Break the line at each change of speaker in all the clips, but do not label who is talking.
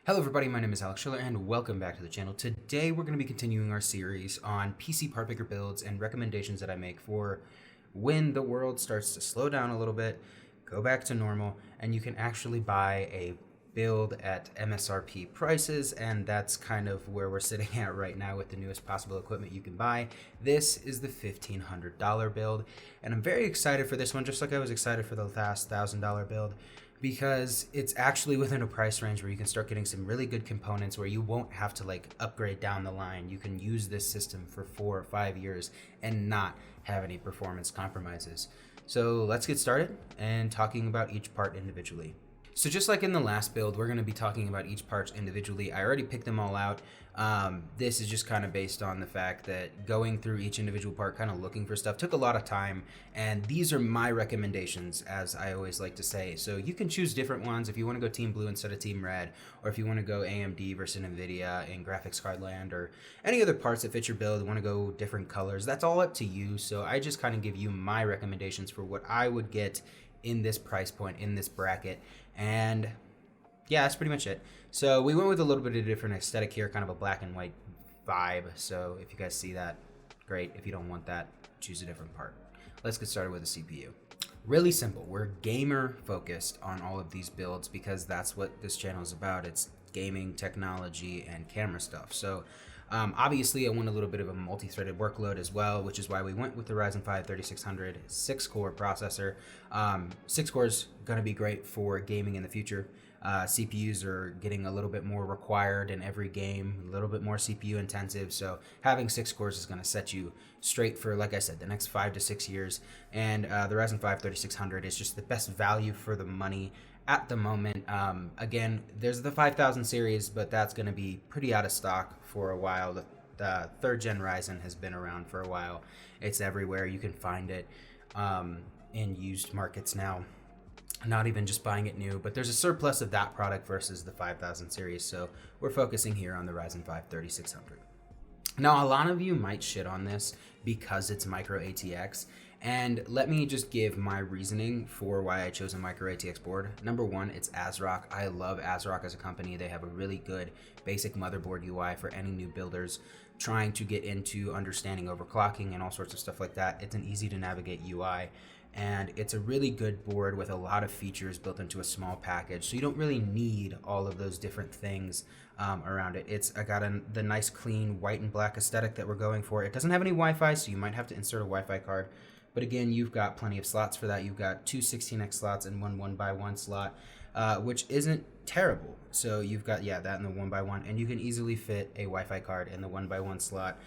Hello everybody, my name is Alex Schiller and welcome back to the channel. Today we're going to be continuing our series on PC part picker builds and recommendations that I make for when the world starts to slow down a little bit, go back to normal, and you can actually buy a build at MSRP prices, and that's kind of where we're sitting at right now with the newest possible equipment you can buy. This is the $1,500 build, and I'm very excited for this one, just like I was excited for the last $1,000 build, because it's actually within a price range where you can start getting some really good components where you won't have to like upgrade down the line. You can use this system for 4 or 5 years and not have any performance compromises. So let's get started and talking about each part individually. So just like in the last build, we're going to be talking about each part individually. I already picked them all out. This is just kind of based on the fact that going through each individual part, kind of looking for stuff, took a lot of time. And these are my recommendations, as I always like to say. So you can choose different ones if you want to go Team Blue instead of Team Red, or if you want to go AMD versus NVIDIA in graphics card land, or any other parts that fit your build, want to go different colors. That's all up to you. So I just kind of give you my recommendations for what I would get in this price point, in this bracket. And yeah, that's pretty much it. So we went with a little bit of a different aesthetic here, kind of a black and white vibe. So if you guys see that, great. If you don't want that, choose a different part. Let's get started with the CPU. Really simple. We're gamer focused on all of these builds because that's what this channel is about. It's gaming, technology, and camera stuff. So obviously I want a little bit of a multi-threaded workload as well, which is why we went with the Ryzen 5 3600 6-core processor. 6 cores going to be great for gaming in the future. CPUs are getting a little bit more required in every game, a little bit more CPU intensive, so having 6 cores is going to set you straight for, like I said, the next 5 to 6 years. And the Ryzen 5 3600 is just the best value for the money at the moment. Again, there's the 5000 series, but that's going to be pretty out of stock for a while. The 3rd gen Ryzen has been around for a while. It's everywhere. You can find it in used markets now. Not even just buying it new, but there's a surplus of that product versus the 5000 series. So we're focusing here on the Ryzen 5 3600. Now, a lot of you might shit on this because it's micro ATX. And let me just give my reasoning for why I chose a micro ATX board. Number one, it's ASRock. I love ASRock as a company. They have a really good basic motherboard UI for any new builders trying to get into understanding overclocking and all sorts of stuff like that. It's an easy to navigate UI. And it's a really good board with a lot of features built into a small package. So you don't really need all of those different things around it. I got the nice clean white and black aesthetic that we're going for. It doesn't have any Wi-Fi, so you might have to insert a Wi-Fi card. But again, you've got plenty of slots for that. You've got 2 16x slots and one 1x1 slot, which isn't terrible. So you've got, yeah, that in the 1x1. And you can easily fit a Wi-Fi card in the 1x1 slot,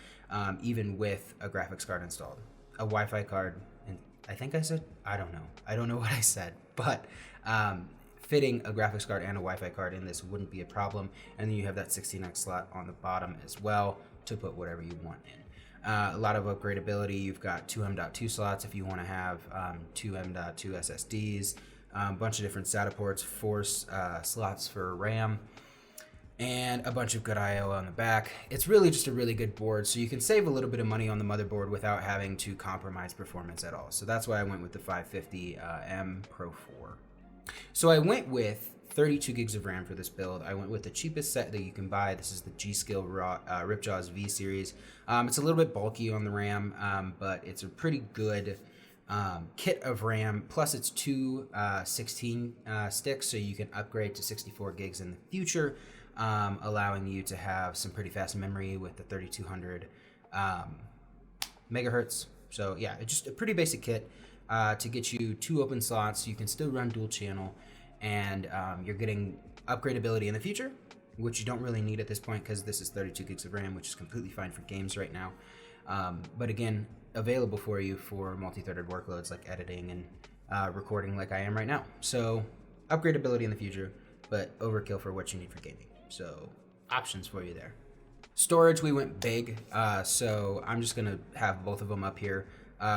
even with a graphics card installed. A Wi-Fi card, and I think I said, I don't know what I said, but fitting a graphics card and a Wi-Fi card in this wouldn't be a problem. And then you have that 16x slot on the bottom as well to put whatever you want in. A lot of upgradability. You've got 2 M.2 slots if you want to have 2 M.2 SSDs, a bunch of different SATA ports, 4 slots for RAM, and a bunch of good I/O on the back. It's really just a really good board, so you can save a little bit of money on the motherboard without having to compromise performance at all. So that's why I went with the 550M Pro 4. So I went with 32 gigs of RAM for this build. I went with the cheapest set that you can buy. This is the G.Skill Ripjaws V series. It's a little bit bulky on the RAM, but it's a pretty good kit of RAM. Plus it's 2 16 sticks, so you can upgrade to 64 gigs in the future, allowing you to have some pretty fast memory with the 3200 megahertz. So yeah, it's just a pretty basic kit to get you 2 open slots. You can still run dual channel, and you're getting upgradability in the future, which you don't really need at this point because this is 32 gigs of RAM, which is completely fine for games right now. But again, available for you for multi-threaded workloads like editing and recording like I am right now. So upgradability in the future, but overkill for what you need for gaming. So options for you there. Storage, we went big, so I'm just going to have both of them up here.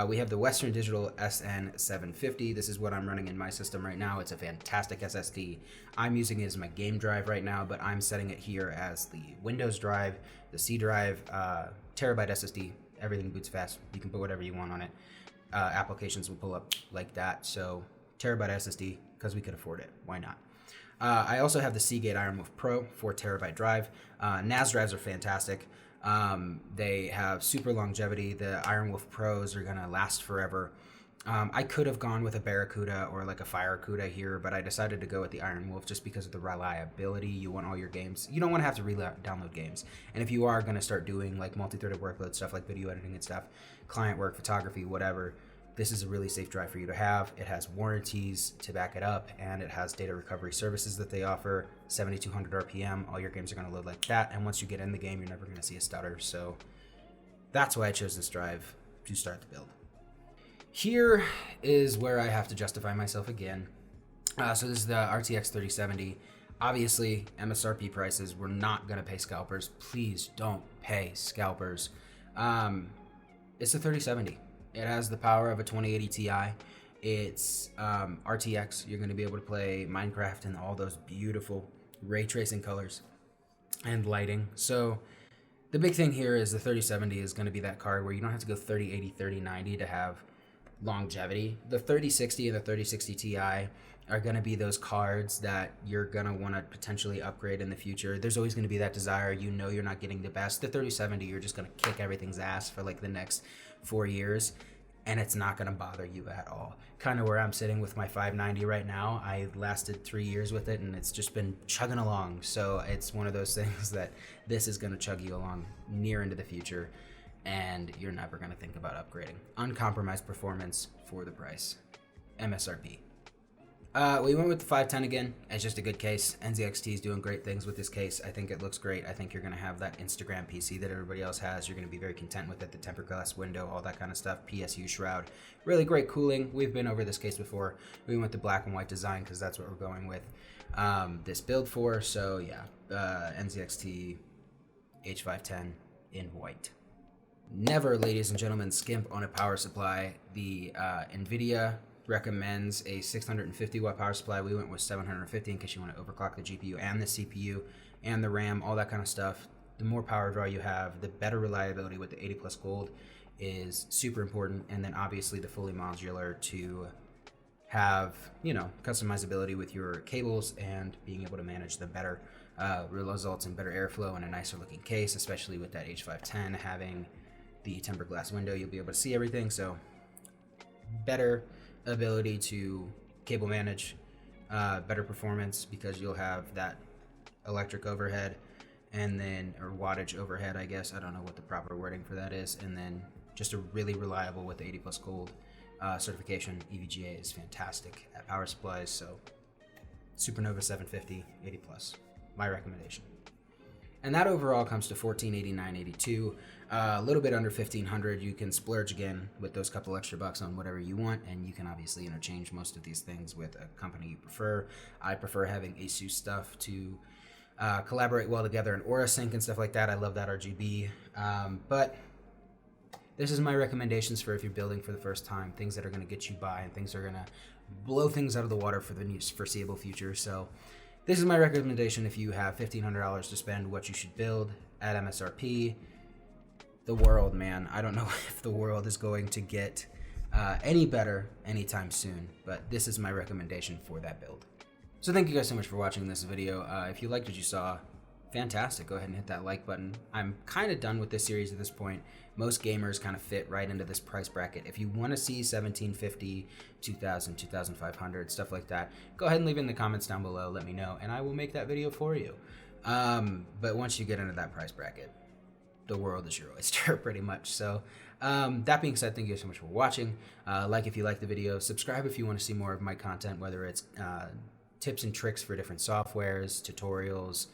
We have the Western Digital SN750. This is what I'm running in my system right now. It's a fantastic SSD. I'm using it as my game drive right now, but I'm setting it here as the Windows drive, the C drive, terabyte SSD. Everything boots fast. You can put whatever you want on it. Applications will pull up like that. So terabyte SSD, because we could afford it. Why not? I also have the Seagate IronWolf Pro 4TB drive. NAS drives are fantastic. They have super longevity. The IronWolf Pros are gonna last forever. I could have gone with a Barracuda or like a Firecuda here, but I decided to go with the IronWolf just because of the reliability. You want all your games. You don't want to have to download games. And if you are going to start doing like multi-threaded workload stuff like video editing and stuff, client work, photography, whatever, this is a really safe drive for you to have. It has warranties to back it up, and it has data recovery services that they offer. 7200 RPM. All your games are going to load like that. And once you get in the game, you're never going to see a stutter. So that's why I chose this drive to start the build. Here is where I have to justify myself again. So this is the RTX 3070. Obviously, MSRP prices. We're not going to pay scalpers. Please don't pay scalpers. It's a 3070. It has the power of a 2080 Ti. It's RTX. You're going to be able to play Minecraft in all those beautiful ray tracing colors and lighting. So the big thing here is the 3070 is going to be that card where you don't have to go 3080, 3090 to have longevity. The 3060 and the 3060 Ti are going to be those cards that you're going to want to potentially upgrade in the future. There's always going to be that desire. You know you're not getting the best. The 3070, you're just going to kick everything's ass for like the next 4 years, and it's not going to bother you at all. Kind of where I'm sitting with my 590 right now. I lasted 3 years with it, and it's just been chugging along. So it's one of those things that this is going to chug you along near into the future, and you're never going to think about upgrading. Uncompromised performance for the price. MSRP. We went with the 510 again. It's just a good case. NZXT is doing great things with this case. I think it looks great. I think you're going to have that Instagram PC that everybody else has. You're going to be very content with it. The tempered glass window, all that kind of stuff. PSU shroud. Really great cooling. We've been over this case before. We went the black and white design because that's what we're going with this build for. So yeah, NZXT H510 in white. Never, ladies and gentlemen, skimp on a power supply. The NVIDIA recommends a 650 watt power supply. We went with 750 in case you want to overclock the GPU and the CPU and the RAM, all that kind of stuff. The more power draw you have, the better reliability with the 80 plus gold is super important. And then obviously the fully modular to have, you know, customizability with your cables and being able to manage them better results in better airflow and a nicer looking case, especially with that H510 having the tempered glass window. You'll be able to see everything. So better ability to cable manage, better performance because you'll have that electric overhead and then, or wattage overhead, I guess. I don't know what the proper wording for that is. And then just a really reliable with the 80 plus gold certification. EVGA is fantastic at power supplies. So Supernova 750, 80 plus, my recommendation. And that overall comes to $1,489.82, a little bit under $1,500. You can splurge again with those couple extra bucks on whatever you want, and you can obviously interchange most of these things with a company you prefer. I prefer having ASUS stuff to collaborate well together in Aura Sync and stuff like that. I love that RGB, but this is my recommendations for if you're building for the first time, things that are going to get you by and things that are going to blow things out of the water for the foreseeable future. So this is my recommendation if you have $1,500 to spend, what you should build at MSRP. The world, man. I don't know if the world is going to get any better anytime soon, but this is my recommendation for that build. So thank you guys so much for watching this video. If you liked what you saw, fantastic. Go ahead and hit that like button. I'm kind of done with this series at this point. Most gamers kind of fit right into this price bracket. If you want to see 1750, 2000, 2500, stuff like that, go ahead and leave it in the comments down below. Let me know, and I will make that video for you. But once you get into that price bracket, the world is your oyster, pretty much. So that being said, thank you so much for watching. Like if you like the video, subscribe if you want to see more of my content, whether it's tips and tricks for different softwares, tutorials,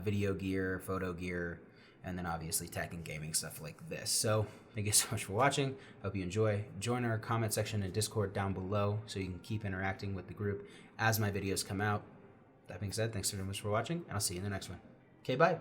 video gear, photo gear, and then obviously tech and gaming stuff like this. So thank you so much for watching. Hope you enjoy. Join our comment section and Discord down below so you can keep interacting with the group as my videos come out. That being said, thanks so much for watching, and I'll see you in the next one. Okay, bye.